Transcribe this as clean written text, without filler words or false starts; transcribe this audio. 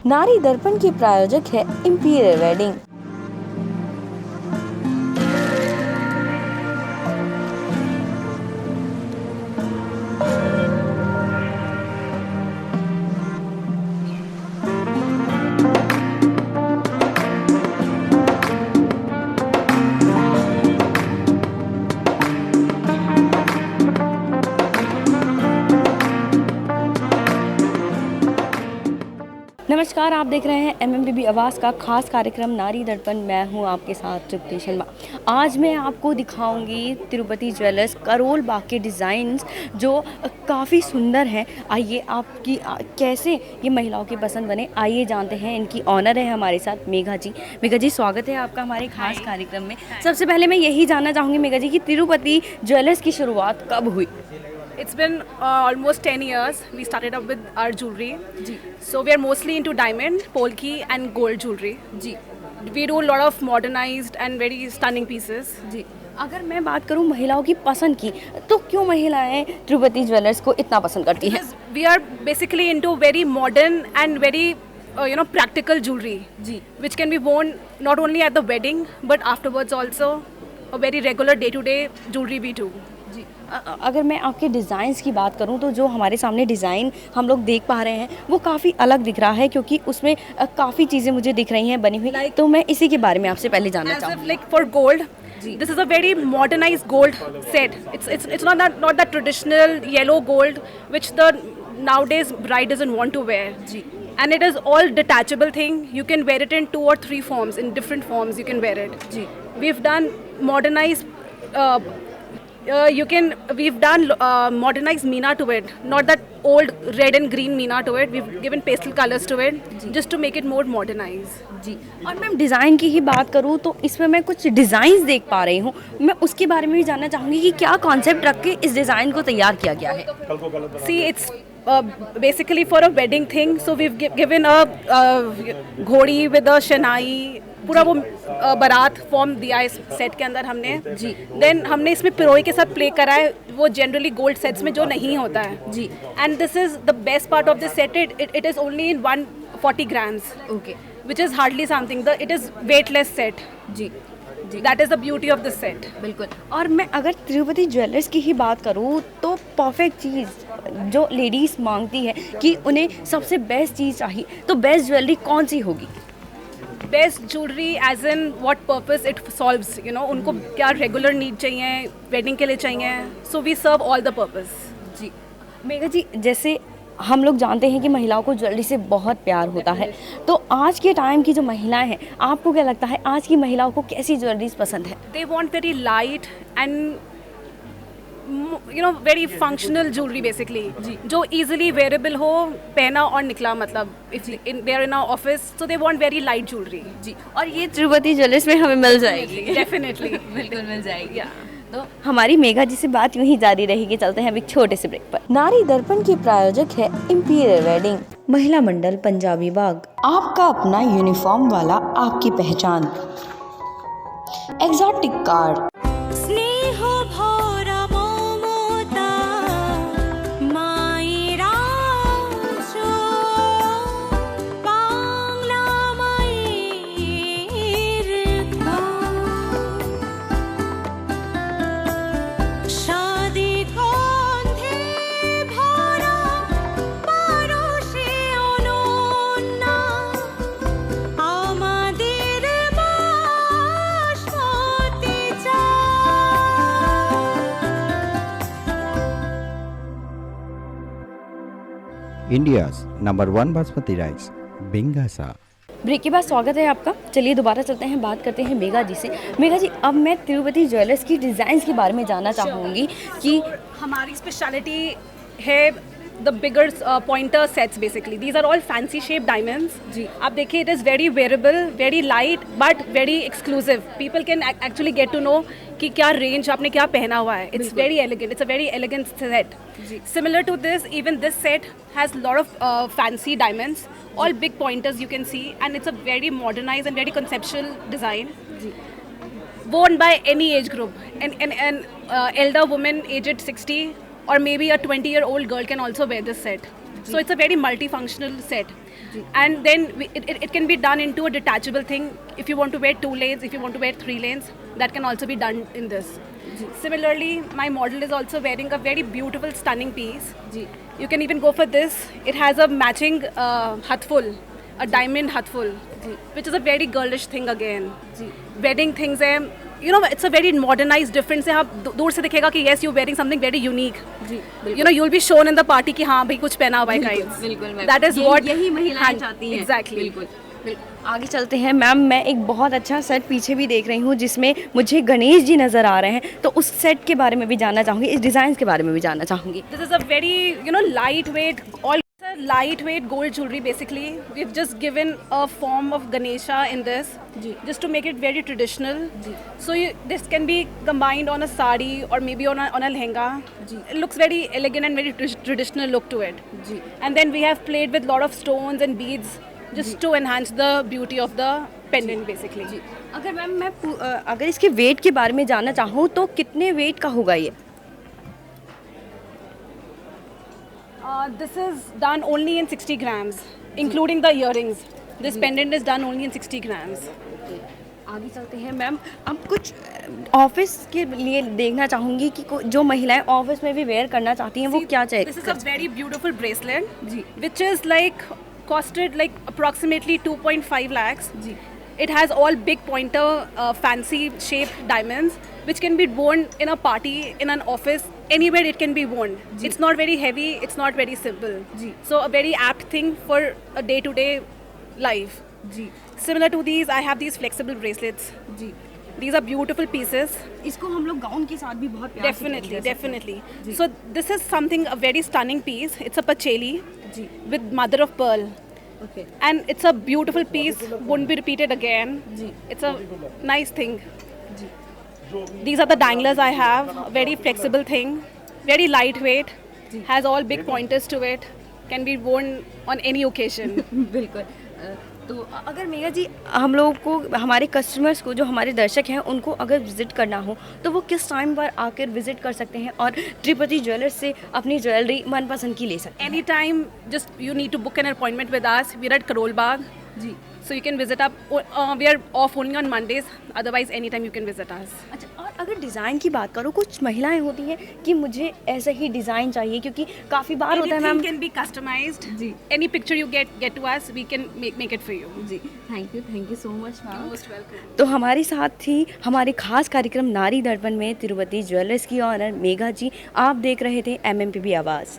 नारी दर्पण के प्रायोजक है इंपीरियल वेडिंग। नमस्कार, आप देख रहे हैं MMBB आवाज़ का खास कार्यक्रम नारी दर्पण। मैं हूं आपके साथ तृप्ति शर्मा। आज मैं आपको दिखाऊंगी तिरुपति ज्वेलर्स करोल बाग के डिज़ाइंस जो काफ़ी सुंदर हैं। आइए आपकी कैसे ये महिलाओं की पसंद बने, आइए जानते हैं। इनकी ऑनर है हमारे साथ मेघा जी। मेघा जी, स्वागत है आपका हमारे खास कार्यक्रम में। सबसे पहले मैं यही जानना चाहूँगी मेघा जी कि तिरुपति ज्वेलर्स की शुरुआत कब हुई? It's been almost 10 years. We started up with our jewelry. So we are mostly into diamond, polki and gold jewelry. We do a lot of modernized and very stunning pieces. जी, अगर मैं बात करूं महिलाओं की पसंद की, तो क्यों महिलाएं तिरुपति ज्वेलर्स को इतना पसंद करती हैं? Because we are basically into very modern and very practical jewelry. Which can be worn not only at the wedding but afterwards also. A very regular day-to-day jewelry we do. अगर मैं आपके designs की बात करूं तो जो हमारे सामने डिज़ाइन हम लोग देख पा रहे हैं वो काफ़ी अलग दिख रहा है, क्योंकि उसमें काफ़ी चीज़ें मुझे दिख रही हैं बनी हुई। तो मैं इसी के बारे में आपसे पहले जानना चाहूँगी। Like for gold, this is a very modernized gold set. It's not that traditional yellow gold which the nowadays bride doesn't want to wear. And it is all detachable thing. You can wear it in 2 or 3 forms. In different forms you can wear it. We've done modernized. We've done modernized meena to it, not that old red and green meena to it. We've given pastel colors to it just to make it more modernized. जी, और ma'am design की ही बात करूँ तो इसमें मैं कुछ designs देख पा रही हूँ। मैं उसके बारे में भी जानना चाहूँगी कि क्या कॉन्सेप्ट रख के इस डिज़ाइन को तैयार किया गया है? See, it's basically for a wedding thing. So we've given a घोड़ी with a शनाई, पूरा वो बारात फॉर्म दिया है इस सेट के अंदर हमने। देन हमने इसमें पिरोई के साथ प्ले करा है, वो जनरली गोल्ड सेट्स में जो नहीं होता है। And this is the best part of this set. It is only in 140 grams, which is hardly something. It is weightless set. That is the beauty of this set. बिल्कुल। और मैं अगर Tirupati jewellers की ही बात करूँ तो परफेक्ट चीज़ जो ladies मांगती है कि उन्हें सबसे बेस्ट चीज़ चाहिए, तो बेस्ट ज्वेलरी कौन सी होगी? Best jewellery as in what purpose it solves, उनको क्या रेगुलर नीड चाहिए, वेडिंग के लिए चाहिए. So we serve all the purpose. जी मेघा जी, जैसे हम लोग जानते हैं कि महिलाओं को ज्वेलरी से बहुत प्यार होता है, तो आज के टाइम की जो महिलाएं हैं, आपको क्या लगता है आज की महिलाओं को कैसी ज्वेलरीज पसंद है? They want very light and very functional jewellery basically, जो इजीली वेरेबल हो, पहना और निकला. मतलब if they are in a office, so they want very light jewellery. जी, और ये तिरुपति ज्वेलर्स में हमें मिल जाएगी. डेफिनेटली बिल्कुल मिल जाएगी. तो हमारी मेघा जी से बात यूं ही जारी रहेगी. चलते हैं अभी एक छोटे से ब्रेक पर. नारी दर्पण के प्रायोजक है इंपीरियल वेडिंग, महिला मंडल पंजाबी बाग. आपका अपना यूनिफॉर्म वाला, आपकी पहचान. Exotic card. India's number 1 basmati rice, बिंगासा. ब्रेक के बाद स्वागत है आपका. चलिए दोबारा चलते हैं, बात करते हैं मेघा जी से. मेघा जी, अब मैं तिरुपति ज्वेलर्स की डिज़ाइंस के बारे में जानना चाहूँगी कि हमारी स्पेशलिटी है the bigger pointer sets. Basically these are all fancy shaped diamonds. जी, आप देखिए, it is very wearable, very light but very exclusive. People can actually get to know कि क्या range आपने क्या पहना हुआ है. It's very elegant. It's a very elegant set. Similar to this, even this set has a lot of fancy diamonds, all big pointers you can see, and it's a very modernized and very conceptual design. Worn by any age group. An elder woman aged 60 or maybe a 20-year-old girl can also wear this set. So it's a very multifunctional set. And then it can be done into a detachable thing. If you want to wear 2 lanes, if you want to wear 3 lanes, that can also be done in this. Similarly, my model is also wearing a very beautiful, stunning piece. You can even go for this. It has a matching hathful, a diamond hathful, which is a very girlish thing again. Wedding things है, you know, it's a very modernized difference है. आप दूर से दिखेगा कि yes, you're wearing something very unique. You know, you'll be shown in the party कि हाँ भाई कुछ पहना हुआ है guys. बिल्कुल That is what यही महिलाएं चाहती हैं. Exactly. बिल्कुल. आगे चलते हैं मैम. मैं एक बहुत अच्छा सेट पीछे भी देख रही हूँ जिसमें मुझे गणेश जी नज़र आ रहे हैं, तो उस सेट के बारे में भी जानना चाहूँगी, इस डिज़ाइन के बारे में भी जानना चाहूँगी. This is a very, you know, lightweight gold jewelry basically. We've just given a form of Ganesha in this, just to make it very traditional. So this can be combined on a sari or maybe on a lehenga. It looks very elegant and very traditional look to it. And then we have played with lot of stones and beads just to enhance the beauty of the pendant basically. अगर ma'am मैं अगर इसके wait के बारे में जानना चाहूँ तो कितने वेट का होगा ये? This is done only in 60 grams, including the earrings. This pendant is done only in 60 grams. आगे चलते हैं मैम. अब कुछ ऑफिस के लिए देखना चाहूँगी कि जो महिलाएं ऑफिस में भी वेयर करना चाहती हैं वो क्या चाहिए. This is a very beautiful bracelet, which is like costed like approximately 2.5 lakhs. It has all big pointer fancy shaped diamonds which can be worn in a party, in an office, anywhere it can be worn. It's not very heavy, it's not very simple. So a very apt thing for a day-to-day life. Similar to these, I have these flexible bracelets. These are beautiful pieces. इसको हम लोग gown के साथ भी बहुत प्यार से Definitely, देख सकते definitely. So this is something, a very stunning piece. It's a pacheli with mother of pearl. Okay. And it's a beautiful piece, won't be repeated again. It's a nice thing. These are the danglers I have, a very flexible thing, very lightweight, has all big pointers to it, can be worn on any occasion. बिल्कुल. तो अगर मेघा जी हम लोगों को, हमारे customers को, जो हमारे दर्शक हैं उनको अगर विज़िट करना हो तो वो किस टाइम पर आकर विज़िट कर सकते हैं और तिरुपति ज्वेलर्स से अपनी ज्वेलरी मनपसंद की ले सकते हैं? Anytime, just you need to book an appointment with us. We're at Karol Bagh. So you can visit up. We are off only on Mondays. Otherwise, anytime you can visit us. अच्छा, और अगर design की बात करो, कुछ महिलाएं होती हैं कि मुझे ऐसा ही डिज़ाइन चाहिए, क्योंकि काफ़ी बार होता है ma'am. Anything can be customized. Any picture you get to us, we can make it for you. Thank you so much ma'am. Most welcome. तो हमारे साथ थी हमारे खास कार्यक्रम नारी दर्पण में तिरुपति ज्वेलर्स की ऑनर मेघा जी. आप देख रहे थे MMPB आवाज़.